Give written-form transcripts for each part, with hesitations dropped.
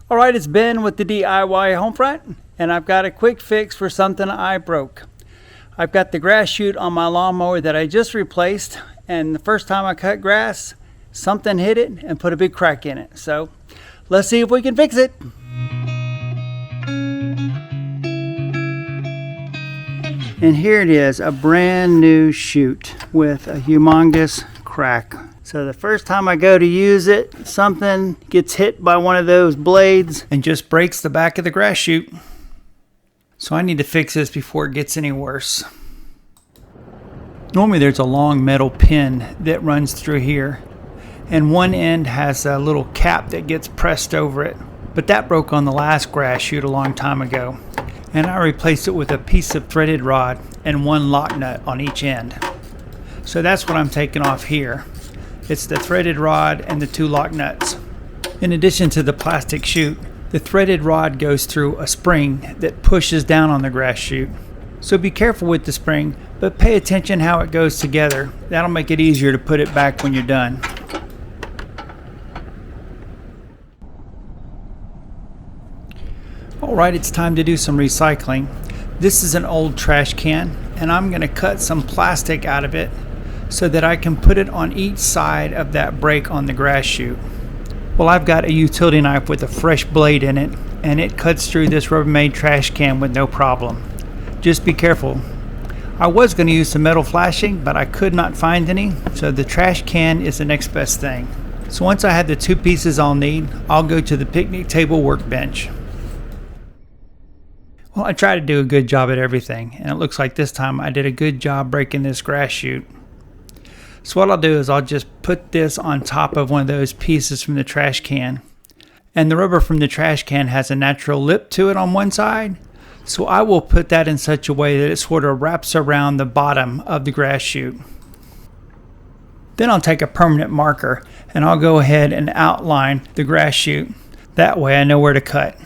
Alright, it's Ben with the DIY Homefront, and I've got a quick fix for something I broke. I've got the grass chute on my lawnmower that I just replaced, and the first time I cut grass, something hit it and put a big crack in it. So let's see if we can fix it. And here it is, a brand new chute with a humongous crack. So the first time I go to use it, something gets hit by one of those blades and just breaks the back of the grass chute. So I need to fix this before it gets any worse. Normally there's a long metal pin that runs through here, and one end has a little cap that gets pressed over it. But that broke on the last grass chute a long time ago, and I replaced it with a piece of threaded rod and one lock nut on each end. So that's what I'm taking off here. It's the threaded rod and the two lock nuts. In addition to the plastic chute, the threaded rod goes through a spring that pushes down on the grass chute. So be careful with the spring, but pay attention how it goes together. That'll make it easier to put it back when you're done. Alright, it's time to do some recycling. This is an old trash can, and I'm going to cut some plastic out of it so that I can put it on each side of that break on the grass chute. Well, I've got a utility knife with a fresh blade in it, and it cuts through this Rubbermaid trash can with no problem. Just be careful. I was going to use some metal flashing, but I could not find any, so the trash can is the next best thing. So once I have the two pieces I'll need, I'll go to the picnic table workbench. Well, I try to do a good job at everything, and it looks like this time I did a good job breaking this grass chute. So what I'll do is I'll just put this on top of one of those pieces from the trash can. And the rubber from the trash can has a natural lip to it on one side. So I will put that in such a way that it sort of wraps around the bottom of the grass chute. Then I'll take a permanent marker and I'll go ahead and outline the grass chute. That way I know where to cut.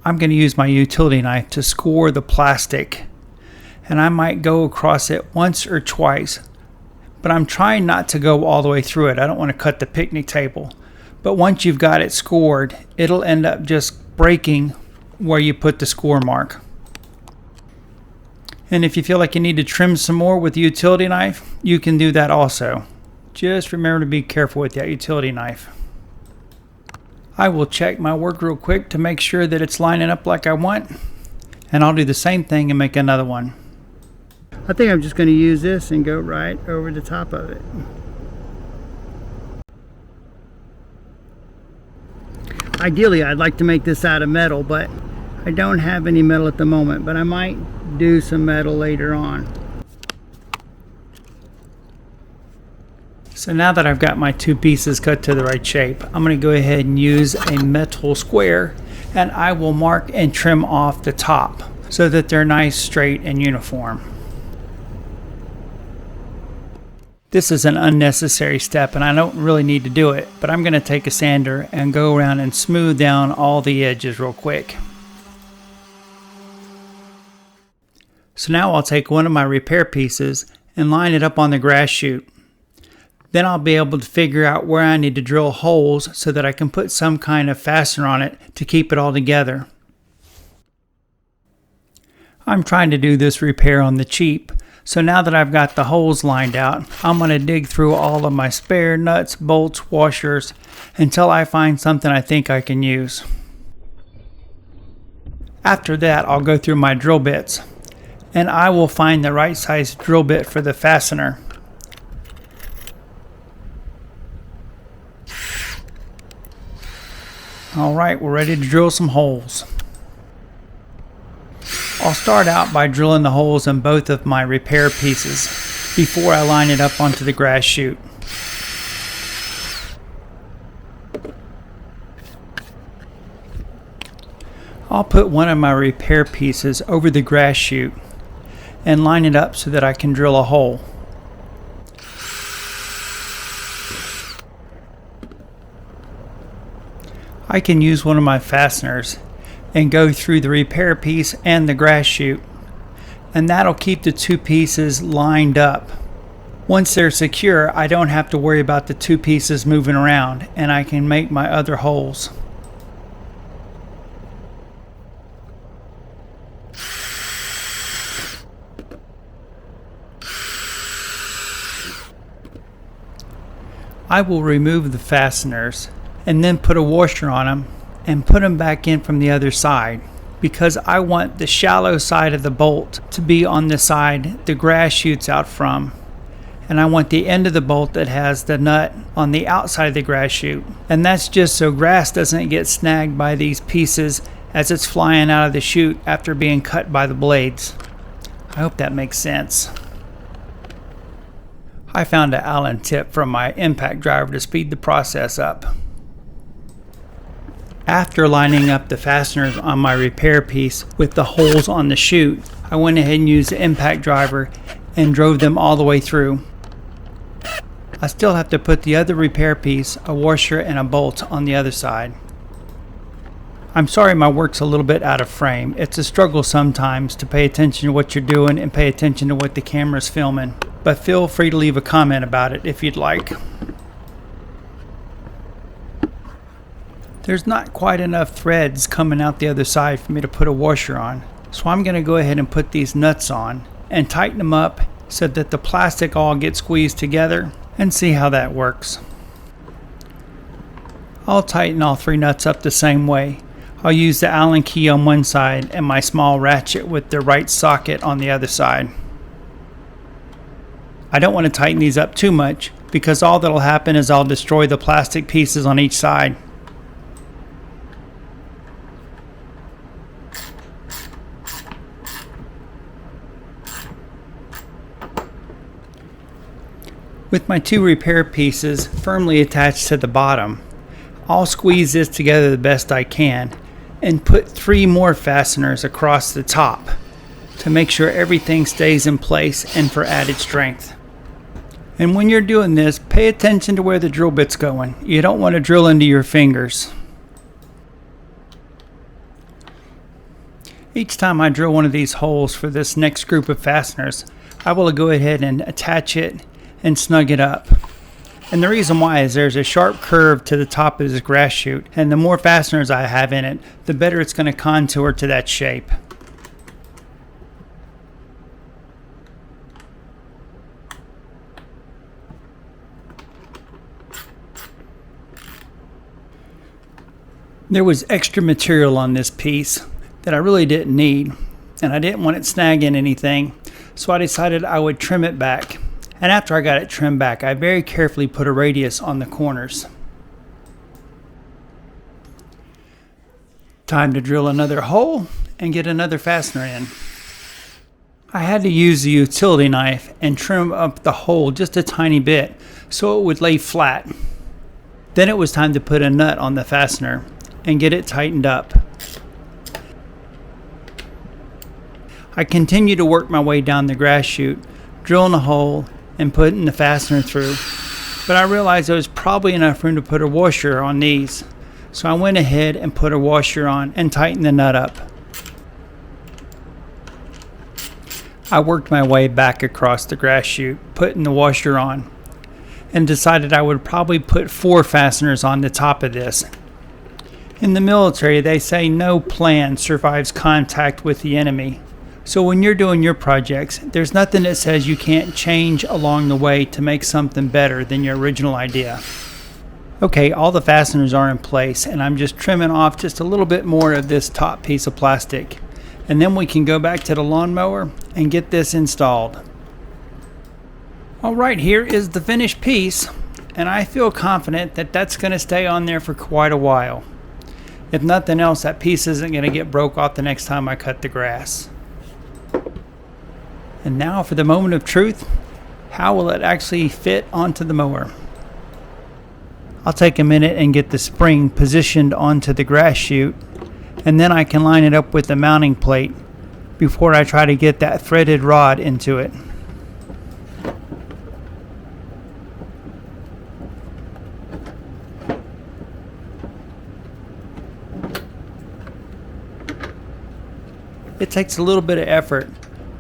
I'm going to use my utility knife to score the plastic, and I might go across it once or twice, but I'm trying not to go all the way through it. I don't want to cut the picnic table, but once you've got it scored, it'll end up just breaking where you put the score mark. And if you feel like you need to trim some more with the utility knife, you can do that also. Just remember to be careful with that utility knife. I will check my work real quick to make sure that it's lining up like I want, and I'll do the same thing and make another one. I think I'm just going to use this and go right over the top of it. Ideally, I'd like to make this out of metal, but I don't have any metal at the moment, but I might do some metal later on. So now that I've got my two pieces cut to the right shape, I'm going to go ahead and use a metal square, and I will mark and trim off the top so that they're nice, straight, and uniform. This is an unnecessary step and I don't really need to do it, but I'm going to take a sander and go around and smooth down all the edges real quick. So now I'll take one of my repair pieces and line it up on the grass chute. Then I'll be able to figure out where I need to drill holes so that I can put some kind of fastener on it to keep it all together. I'm trying to do this repair on the cheap, so now that I've got the holes lined out, I'm going to dig through all of my spare nuts, bolts, washers until I find something I think I can use. After that, I'll go through my drill bits, and I will find the right size drill bit for the fastener. Alright, we're ready to drill some holes. I'll start out by drilling the holes in both of my repair pieces before I line it up onto the grass chute. I'll put one of my repair pieces over the grass chute and line it up so that I can drill a hole. I can use one of my fasteners and go through the repair piece and the grass chute, and that'll keep the two pieces lined up. Once they're secure, I don't have to worry about the two pieces moving around, and I can make my other holes. I will remove the fasteners and then put a washer on them and put them back in from the other side, because I want the shallow side of the bolt to be on the side the grass shoots out from, and I want the end of the bolt that has the nut on the outside of the grass chute, and that's just so grass doesn't get snagged by these pieces as it's flying out of the chute after being cut by the blades. I hope that makes sense. I found an Allen tip from my impact driver to speed the process up. After lining up the fasteners on my repair piece with the holes on the chute, I went ahead and used the impact driver and drove them all the way through. I still have to put the other repair piece, a washer, and a bolt on the other side. I'm sorry my work's a little bit out of frame. It's a struggle sometimes to pay attention to what you're doing and pay attention to what the camera's filming. But feel free to leave a comment about it if you'd like. There's not quite enough threads coming out the other side for me to put a washer on, so I'm going to go ahead and put these nuts on and tighten them up so that the plastic all gets squeezed together, and see how that works. I'll tighten all three nuts up the same way. I'll use the Allen key on one side and my small ratchet with the right socket on the other side. I don't want to tighten these up too much, because all that'll happen is I'll destroy the plastic pieces on each side. With my two repair pieces firmly attached to the bottom, I'll squeeze this together the best I can and put 3 more fasteners across the top to make sure everything stays in place and for added strength. And when you're doing this, pay attention to where the drill bit's going. You don't want to drill into your fingers. Each time I drill one of these holes for this next group of fasteners, I will go ahead and attach it and snug it up. And the reason why is there's a sharp curve to the top of this grass chute, and the more fasteners I have in it, the better it's going to contour to that shape. There was extra material on this piece that I really didn't need, and I didn't want it snagging anything, so I decided I would trim it back. And after I got it trimmed back, I very carefully put a radius on the corners. Time to drill another hole and get another fastener in. I had to use the utility knife and trim up the hole just a tiny bit so it would lay flat. Then it was time to put a nut on the fastener and get it tightened up. I continued to work my way down the grass chute, drilling a hole and putting the fastener through, but I realized there was probably enough room to put a washer on these, so I went ahead and put a washer on and tightened the nut up. I worked my way back across the grass chute, putting the washer on, and decided I would probably put 4 fasteners on the top of this. In the military, they say no plan survives contact with the enemy. So when you're doing your projects, there's nothing that says you can't change along the way to make something better than your original idea. Okay, all the fasteners are in place, and I'm just trimming off just a little bit more of this top piece of plastic. And then we can go back to the lawnmower and get this installed. All right, here is the finished piece, and I feel confident that that's going to stay on there for quite a while. If nothing else, that piece isn't going to get broke off the next time I cut the grass. And now for the moment of truth, how will it actually fit onto the mower? I'll take a minute and get the spring positioned onto the grass chute, and then I can line it up with the mounting plate before I try to get that threaded rod into it. It takes a little bit of effort,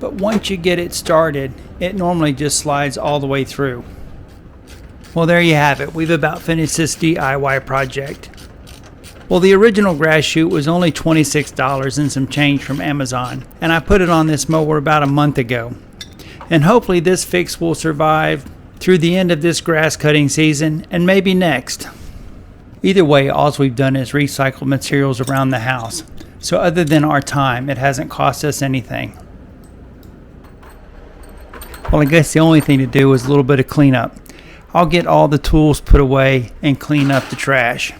but once you get it started, it normally just slides all the way through. Well, there you have it. We've about finished this DIY project. Well, the original grass chute was only $26 and some change from Amazon, and I put it on this mower about a month ago. And hopefully this fix will survive through the end of this grass cutting season and maybe next. Either way, all we've done is recycle materials around the house. So other than our time, it hasn't cost us anything. Well, I guess the only thing to do is a little bit of cleanup. I'll get all the tools put away and clean up the trash.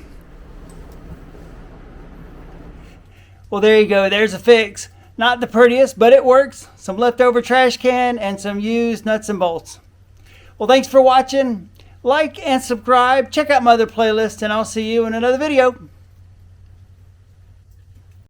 Well, there you go. There's a fix. Not the prettiest, but it works. Some leftover trash can and some used nuts and bolts. Well, thanks for watching. Like and subscribe. Check out my other playlist, and I'll see you in another video.